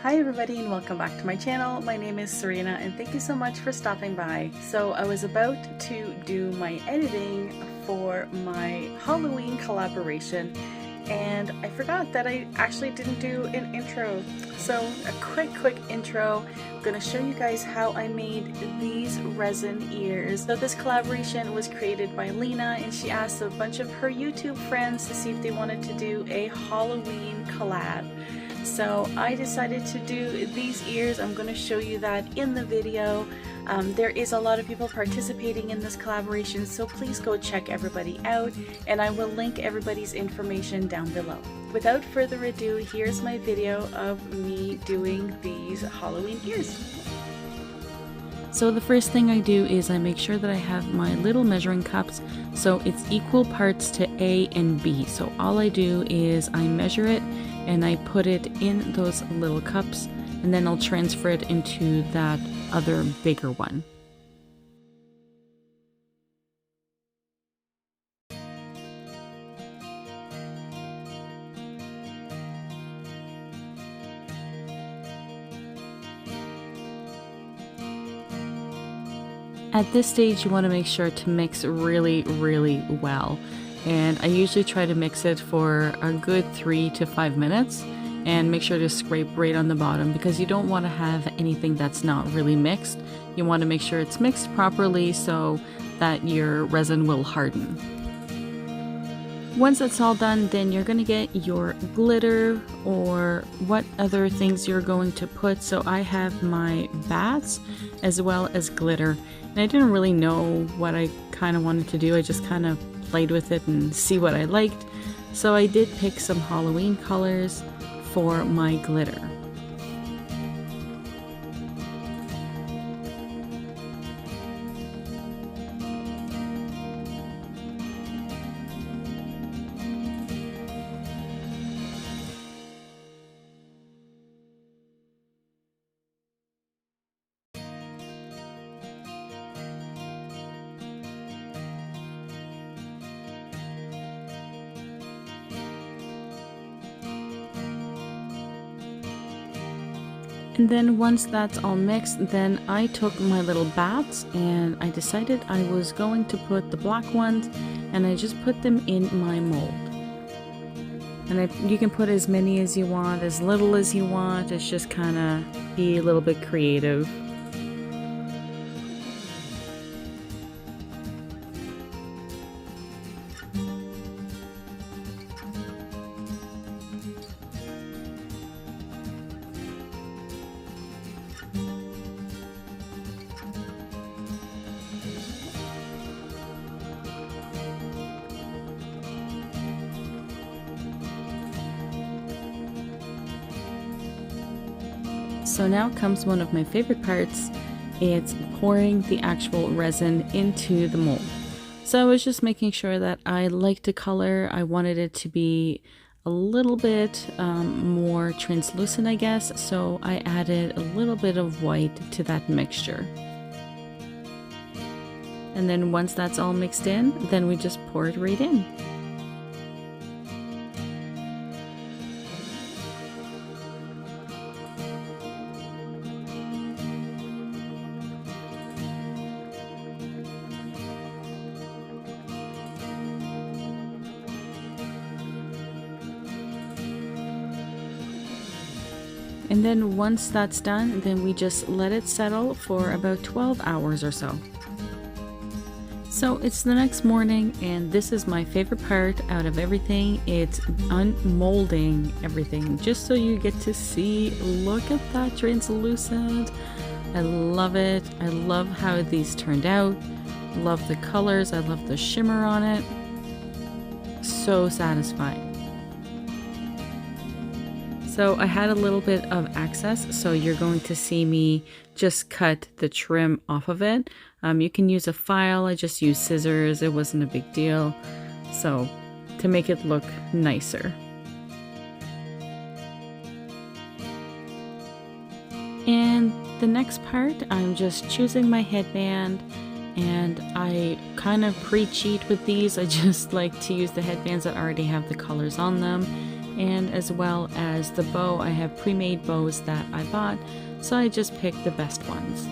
Hi everybody and welcome back to my channel. My name is Serena and thank you so much for stopping by. So I was about to do my editing for my Halloween collaboration and I forgot that I actually didn't do an intro. So a quick intro. I'm going to show you guys how I made these resin ears. So this collaboration was created by Lena and she asked a bunch of her YouTube friends to see if they wanted to do a Halloween collab. So I decided to do these ears. I'm going to show you that in the video. There is a lot of people participating in this collaboration, so please go check everybody out and I will link everybody's information down below. Without further ado, here's my video of me doing these Halloween ears. So the first thing I do is I make sure that I have my little measuring cups so it's equal parts to A and B. So all I do is I measure it and I put it in those little cups and then I'll transfer it into that other bigger one. At this stage you want to make sure to mix really well, and I usually try to mix it for a good 3 to 5 minutes and make sure to scrape right on the bottom because you don't want to have anything that's not really mixed. You want to make sure it's mixed properly so that your resin will harden. Once that's all done, then you're going to get your glitter or what other things you're going to put. So I have my bats as well as glitter. And I didn't really know what I kind of wanted to do. I just kind of played with it and see what I liked. So I did pick some Halloween colors for my glitter. And then once that's all mixed, then I took my little bats and I decided I was going to put the black ones and I just put them in my mold. And you can put as many as you want, as little as you want. It's just kind of be a little bit creative. So now comes one of my favorite parts. It's pouring the actual resin into the mold. So I was just making sure that I liked the color. I wanted it to be a little bit more translucent, I guess. So I added a little bit of white to that mixture. And then once that's all mixed in, then we just pour it right in. And then once that's done, then we just let it settle for about 12 hours or so. So it's the next morning and this is my favorite part out of everything. It's unmolding everything just so you get to see, look at that translucent. I love it. I love how these turned out. Love the colors. I love the shimmer on it. So satisfying. So I had a little bit of excess, so you're going to see me just cut the trim off of it. You can use a file, I just used scissors, it wasn't a big deal. So to make it look nicer. And the next part, I'm just choosing my headband and I kind of pre-cheat with these. I just like to use the headbands that already have the colors on them. and as well as the bow. I have pre-made bows that I bought, so I just picked the best ones.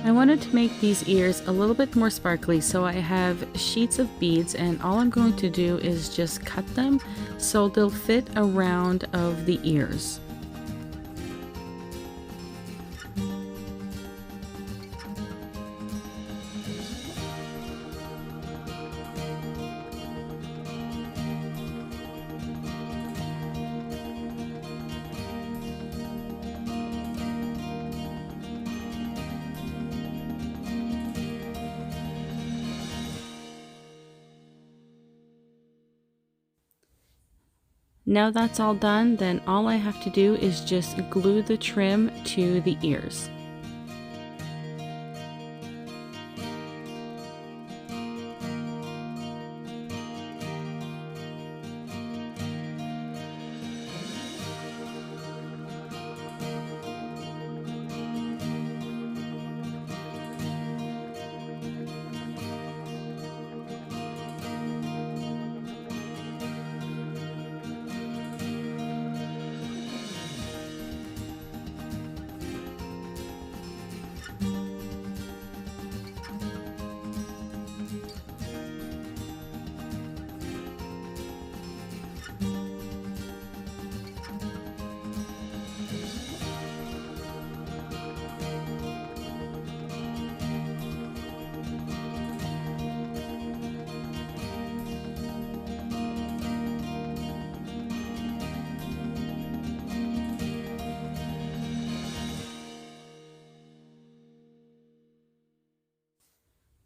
I wanted to make these ears a little bit more sparkly, so I have sheets of beads, and all I'm going to do is just cut them so they'll fit around of the ears. Now that's all done, then all I have to do is just glue the trim to the ears.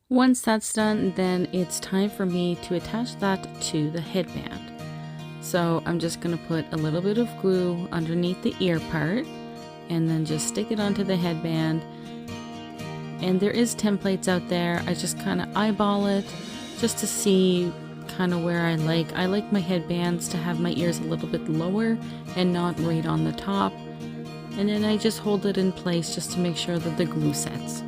Once that's done, then it's time for me to attach that to the headband. So I'm just going to put a little bit of glue underneath the ear part and then just stick it onto the headband. And there is templates out there. I just kind of eyeball it just to see kind of where I like my headbands to have my ears a little bit lower and not right on the top. And then I just hold it in place just to make sure that the glue sets.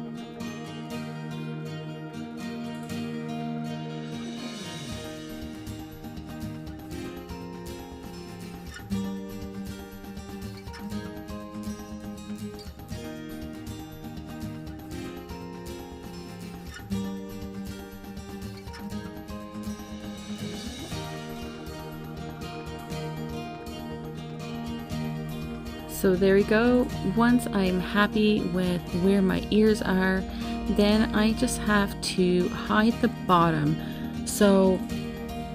So there we go. Once I'm happy with where my ears are, then I just have to hide the bottom. So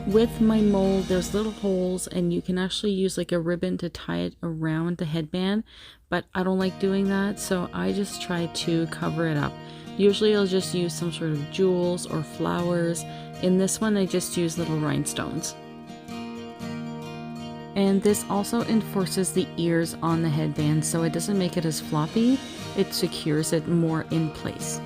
with my mold, there's little holes and you can actually use like a ribbon to tie it around the headband, but I don't like doing that, so I just try to cover it up. Usually I'll just use some sort of jewels or flowers. In this one, I just use little rhinestones. And this also enforces the ears on the headband, so it doesn't make it as floppy, it secures it more in place.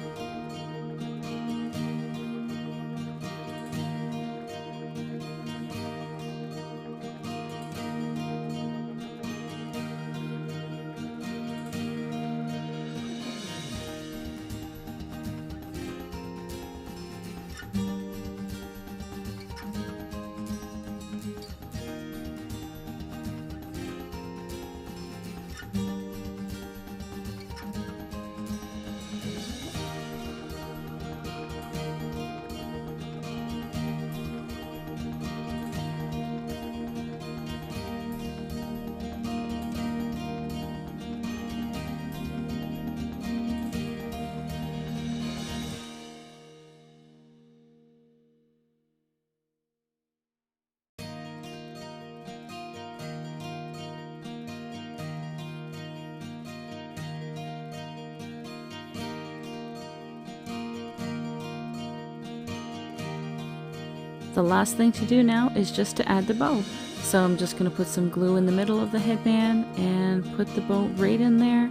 The last thing to do now is just to add the bow. So I'm just going to put some glue in the middle of the headband and put the bow right in there.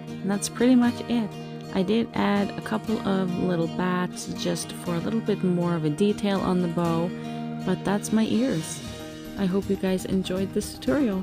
And that's pretty much it. I did add a couple of little bats just for a little bit more of a detail on the bow, but that's my ears. I hope you guys enjoyed this tutorial.